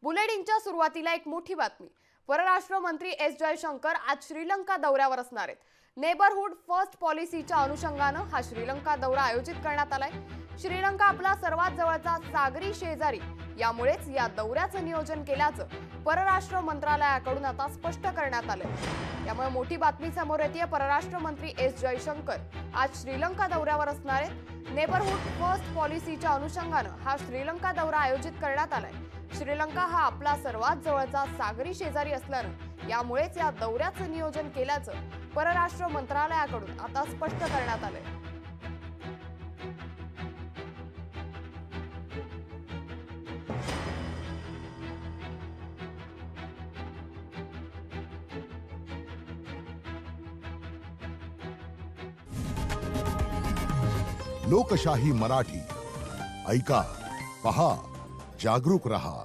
बुलेटिनच्या सुरुवातीला एक मोठी बातमी। परराष्ट्र मंत्री एस जयशंकर आज श्रीलंका दौऱ्यावर असणार आहेत। नेबरहुड फर्स्ट पॉलिसीच्या अनुषंगाने हा श्रीलंका दौरा आयोजित करण्यात आलाय। श्रीलंका आपला सर्वात जवळचा सागरी शेजारी, यामुळेच या दौऱ्याचं नियोजन केल्याचं परराष्ट्र मंत्रालयाकडून आता स्पष्ट करण्यात आलंय। यामुळे मोठी बातमी समोर येते। परराष्ट्र मंत्री एस जयशंकर आज श्रीलंका दौऱ्यावर असणार आहेत। नेबरहुड फर्स्ट पॉलिसीच्या अनुषंगाने हा श्रीलंका दौरा आयोजित करण्यात आलाय। श्रीलंका हा आपला सर्वात जवळचा सागरी शेजारी असल्याने यामुळेच या दौऱ्याचं नियोजन केल्याचं परराष्ट्र मंत्रालयाकडून आता स्पष्ट करण्यात आलंय। लोकशाही मराठी ऐका, पहा, जागरूक रहा।